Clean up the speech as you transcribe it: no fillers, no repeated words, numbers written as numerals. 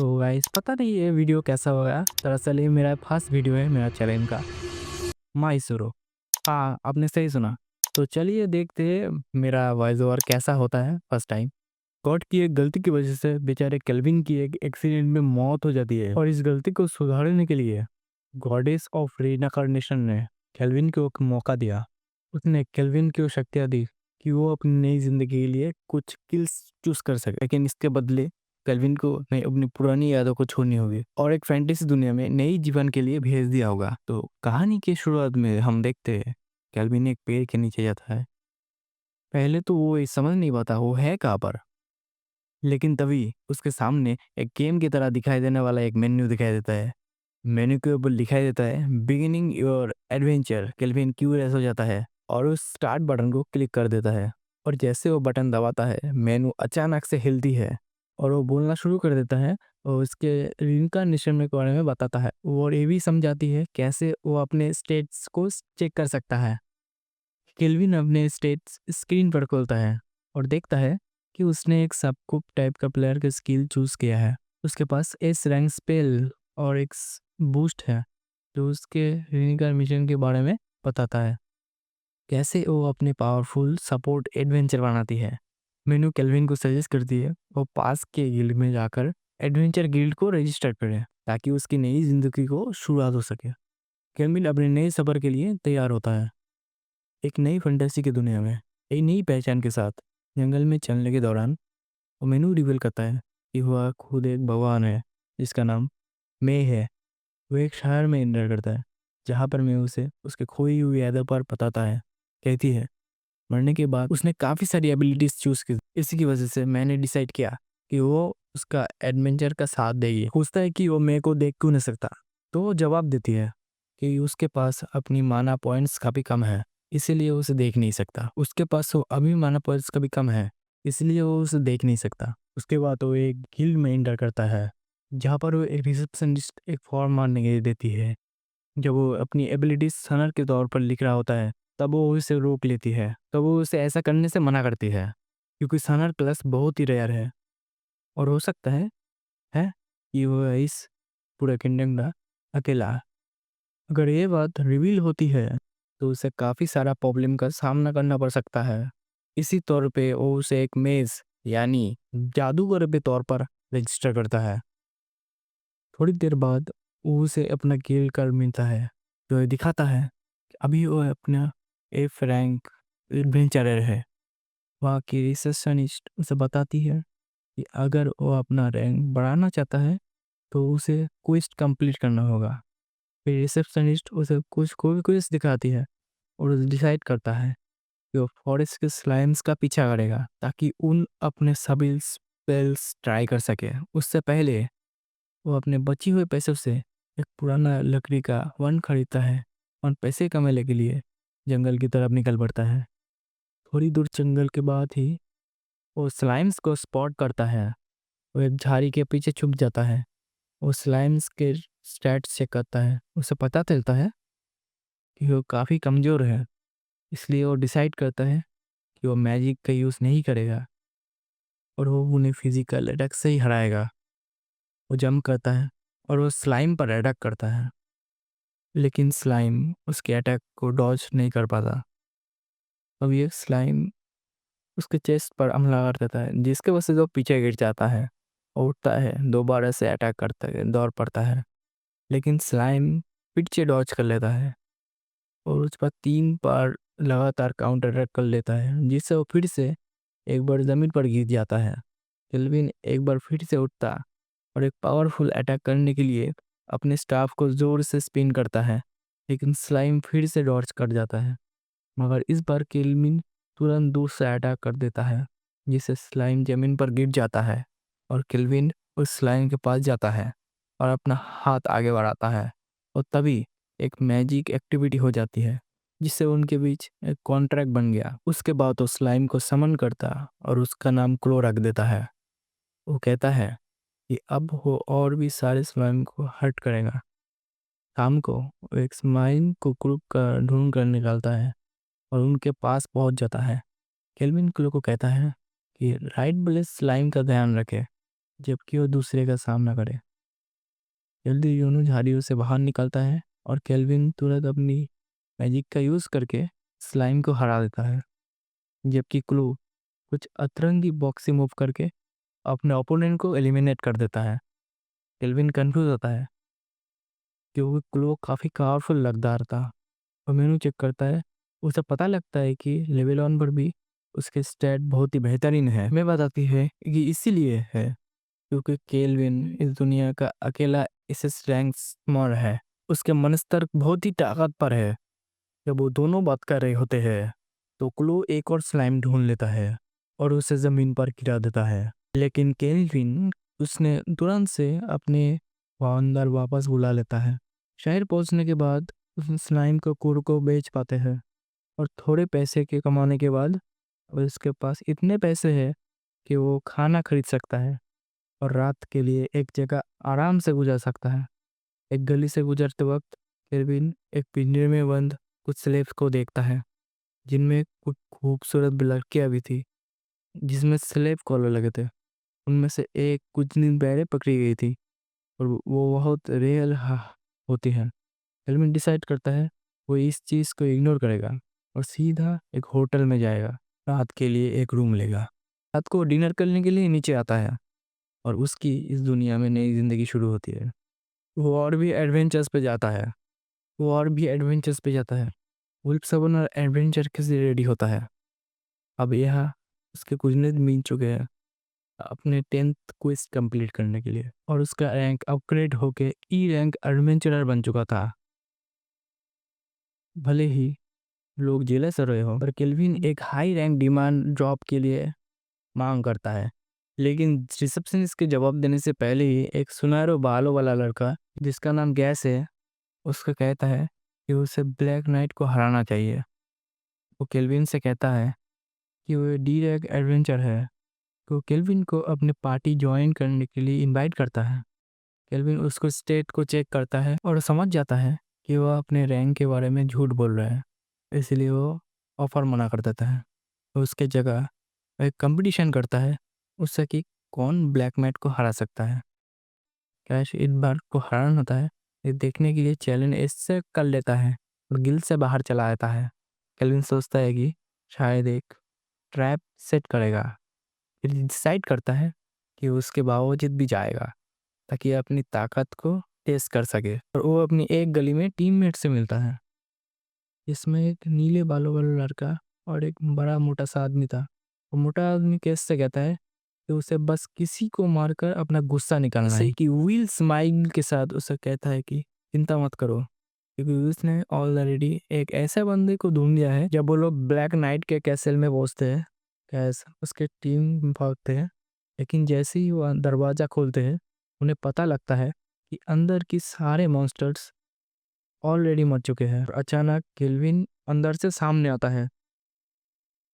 तो गाइस पता नहीं ये वीडियो कैसा होगा। दरअसल ये मेरा फर्स्ट वीडियो है मेरा चैनल का। माइसुरो। हाँ, आपने सही सुना। तो चलिए देखते हैं मेरा वॉइस ओवर कैसा होता है फर्स्ट टाइम। गॉड की एक गलती की वजह से बेचारे केल्विन की एक एक्सीडेंट में मौत हो जाती है, और इस गलती को सुधारने के लिए गॉडेस ऑफ रीइंकार्नेशन ने केल्विन को एक मौका दिया। उसने केल्विन को शक्तियाँ दी कि वो अपनी नई जिंदगी के लिए कुछ स्किल्स चूज कर सके, लेकिन इसके बदले केल्विन को नई अपनी पुरानी यादों को छोड़नी होगी और एक फैंटेसी दुनिया में नई जीवन के लिए भेज दिया होगा। तो कहानी की शुरुआत में हम देखते हैं केल्विन एक पेड़ के नीचे जाता है। पहले तो वो ये समझ नहीं पाता वो है कहाँ पर, लेकिन तभी उसके सामने एक गेम की तरह दिखाई देने वाला एक मेन्यू दिखाई देता है। मेन्यू के ऊपर लिखाई देता है beginning your adventure. Kelvin curious हो जाता है और उस स्टार्ट बटन को क्लिक कर देता है, और जैसे वो बटन दबाता है मेनू अचानक से हिलती है और वो बोलना शुरू कर देता है और उसके रिइंकार्नेशन के बारे में बताता है। वो ये भी समझाती है कैसे वो अपने स्टेट्स को चेक कर सकता है। केल्विन अपने स्टेट्स स्क्रीन पर खोलता है और देखता है कि उसने एक सबकुप टाइप का प्लेयर का स्किल चूज किया है। उसके पास एस रैंक स्पेल और एक बूस्ट है जो उसके रिनिकर मिशन के बारे में बताता है, कैसे वो अपने पावरफुल सपोर्ट एडवेंचर बनाती है। मेनू केल्विन को सजेस्ट करती है वो पास के गिल्ड में जाकर एडवेंचर गिल्ड को रजिस्टर करे ताकि उसकी नई जिंदगी को शुरुआत हो सके। केल्विन अपने नए सफर के लिए तैयार होता है। एक नई फंटेसी की दुनिया में एक नई पहचान के साथ जंगल में चलने के दौरान वो मेनू रिवील करता है कि वह खुद एक भगवान है जिसका नाम मे है। वो एक शहर में एंटर करता है जहाँ पर मैं उसे उसके खोई हुई यादों पर बताता है। कहती है मरने के बाद उसने काफ़ी सारी एबिलिटीज चूज की, इसी की वजह से मैंने डिसाइड किया कि वो उसका एडवेंचर का साथ देगी। पूछता है कि वो मेरे को देख क्यों नहीं सकता, तो वो जवाब देती है कि उसके पास अपनी माना पॉइंट्स काफ़ी कम है, इसीलिए वो उसे देख नहीं सकता। उसके पास वो अभी माना पॉइंट्स काफ़ी कम है, इसलिए वो उसे देख नहीं सकता। उसके बाद वो एक गिल्ड में एंटर करता है जहाँ पर वो एक रिसेप्शनिस्ट एक फॉर्म मारने के लिए देती है। जब वो अपनी एबिलिटीज सनर के तौर पर लिख रहा होता है तब वो उसे रोक लेती है, तो वो उसे ऐसा करने से मना करती है क्योंकि सनर प्लस बहुत ही रेयर है और हो सकता है कि वो इस पूरे किंगडम का अकेला है। अगर ये बात रिवील होती है तो उसे काफ़ी सारा प्रॉब्लम का सामना करना पड़ सकता है। इसी तौर पे वो उसे एक मेज यानी जादूगर के तौर पर रजिस्टर करता है। थोड़ी देर बाद वो उसे अपना गिल्ड कार्ड मिलता है जो ये दिखाता है कि अभी वो अपना एफ रैंक एडवेंचरर है। वहाँ की रिसेप्शनिस्ट उसे बताती है कि अगर वो अपना रैंक बढ़ाना चाहता है तो उसे क्वेस्ट कंप्लीट करना होगा। फिर रिसेप्शनिस्ट उसे कुछ कोई क्वेस्ट दिखाती है और डिसाइड करता है कि वो फॉरेस्ट के स्लाइम्स का पीछा करेगा ताकि उन अपने सभी स्पेल्स ट्राई कर सके। उससे पहले वो अपने बची हुए पैसों से एक पुराना लकड़ी का वन खरीदता है और पैसे कमाने के लिए जंगल की तरफ निकल पड़ता है। थोड़ी दूर जंगल के बाद ही वो स्लाइम्स को स्पॉट करता है। वो एक झाड़ी के पीछे छुप जाता है। वो स्लाइम्स के स्टैट्स चेक करता है। उसे पता चलता है कि वो काफ़ी कमज़ोर है, इसलिए वो डिसाइड करता है कि वो मैजिक का यूज़ नहीं करेगा और वो उन्हें फिजिकल अटैक से ही हराएगा। वो जंप करता है और वो स्लाइम पर अटैक करता है, लेकिन स्लाइम उसके अटैक को डॉज नहीं कर पाता। अब ये स्लाइम उसके चेस्ट पर हमला कर देता है जिसके वजह से वो पीछे गिर जाता है और उठता है, दोबारा से अटैक करता है, दौड़ पड़ता है, लेकिन स्लाइम फिर से डॉज कर लेता है और उस पर 3 बार लगातार काउंटर अटैक कर लेता है जिससे वो फिर से एक बार ज़मीन पर गिर जाता है। केल्विन एक बार फिर से उठता और एक पावरफुल अटैक करने के लिए अपने स्टाफ को जोर से स्पिन करता है, लेकिन स्लाइम फिर से डॉज कर जाता है। मगर इस बार केल्विन तुरंत दूर से अटैक कर देता है जिससे स्लाइम जमीन पर गिर जाता है और केल्विन उस स्लाइम के पास जाता है और अपना हाथ आगे बढ़ाता है, और तभी एक मैजिक एक्टिविटी हो जाती है जिससे उनके बीच एक कॉन्ट्रैक्ट बन गया। उसके बाद वो स्लाइम को समन करता और उसका नाम क्लो रख देता है। वो कहता है कि अब वो और भी सारे स्लाइम को हर्ट करेगा। शाम को वो एक स्लाइम को ग्रुप का ढूंढ कर निकालता है और उनके पास पहुंच जाता है। केल्विन क्लो को कहता है कि राइट ब्लेस स्लाइम का ध्यान रखे, जबकि वो दूसरे का सामना करे। जल्दी दोनों झाड़ियों से बाहर निकलता है और केल्विन तुरंत अपनी मैजिक का यूज़ करके स्लाइम को हरा देता है, जबकि क्लू कुछ अतरंगी बॉक्सी मूव करके अपने ओपोनेंट को एलिमिनेट कर देता है। केल्विन कंफ्यूज होता है क्योंकि क्लू काफ़ी पावरफुल लगदार था और मेनू चेक करता है। उसे पता लगता है कि लेवल 1 पर भी उसके स्टैट बहुत ही बेहतरीन है। मैं बताती है कि इसीलिए है क्योंकि केल्विन इस दुनिया का अकेला एसएस रैंक स्मॉर है। उसके मन स्तर बहुत ही ताकत पर है। जब वो दोनों बात कर रहे होते हैं तो क्लो एक और स्लाइम ढूंढ लेता है और उसे जमीन पर गिरा देता है, लेकिन केल्विन उसने तुरंत से अपने अंदर वापस बुला लेता है। शहर पहुंचने के बाद उस स्लाइम को कुर को बेच पाते हैं और थोड़े पैसे के कमाने के बाद उसके पास इतने पैसे हैं कि वो खाना खरीद सकता है और रात के लिए एक जगह आराम से गुजार सकता है। एक गली से गुजरते वक्त केल्विन एक पिंजरे में बंद कुछ स्लेव्स को देखता है, जिनमें कुछ खूबसूरत लड़कियां भी थी जिसमें स्लेव कॉलर लगे थे। उनमें से एक कुछ दिन पहले पकड़ी गई थी और वो बहुत रियल होती है। केल्विन डिसाइड करता है वो इस चीज़ को इग्नोर करेगा और सीधा एक होटल में जाएगा। रात के लिए एक रूम लेगा। रात को डिनर करने के लिए नीचे आता है और उसकी इस दुनिया में नई ज़िंदगी शुरू होती है। वो और भी एडवेंचर्स पे जाता है। वुल्फ सबनर एडवेंचर के लिए रेडी होता है। अब यह उसके कुछ दिन बीत चुके हैं अपने 10th क्वेस्ट कंप्लीट करने के लिए और उसका रैंक अपग्रेड होके ई रैंक एडवेंचरर बन चुका था। भले ही लोग जेलस रहे हो पर केल्विन एक हाई रैंक डिमांड जॉब के लिए मांग करता है, लेकिन रिसेप्शनिस्ट के जवाब देने से पहले ही एक सुनहरे बालों वाला लड़का जिसका नाम गैस है उसका कहता है कि उसे ब्लैक नाइट को हराना चाहिए। वो केल्विन से कहता है कि वो डी रैंक एडवेंचर है। तो केल्विन को अपने पार्टी ज्वाइन करने के लिए इनवाइट करता है। केल्विन उसको स्टेट को चेक करता है और समझ जाता है कि वह अपने रैंक के बारे में झूठ बोल रहा है, इसलिए वो ऑफर मना कर देता है। तो उसके जगह एक कंपटीशन करता है उससे कि कौन ब्लैक मैट को हरा सकता है। कैश इस बार को हराना होता है ये देखने के लिए चैलेंज इससे कर लेता है और गिल्ड से बाहर चला जाता है। केल्विन सोचता है कि शायद एक ट्रैप सेट करेगा, फिर डिसाइड करता है कि उसके बावजूद भी जाएगा ताकि अपनी ताकत को टेस्ट कर सके और वो अपनी एक गली में टीममेट से मिलता है जिसमें एक नीले बालों वाला लड़का और एक बड़ा मोटा सा आदमी था। वो मोटा आदमी केस से कहता है कि उसे बस किसी को मारकर अपना गुस्सा निकालना है कि विल स्माइल के साथ उसे कहता है कि चिंता मत करो क्योंकि उसने ऑलरेडी एक ऐसे बंदे को ढूंढ लिया है। जब वो लोग ब्लैक नाइट के कैसल में पहुंचते हैं कैस उसके टीम भागते हैं, लेकिन जैसे ही वो दरवाज़ा खोलते हैं उन्हें पता लगता है कि अंदर की सारे मॉन्स्टर्स ऑलरेडी मर चुके हैं। और अचानक केल्विन अंदर से सामने आता है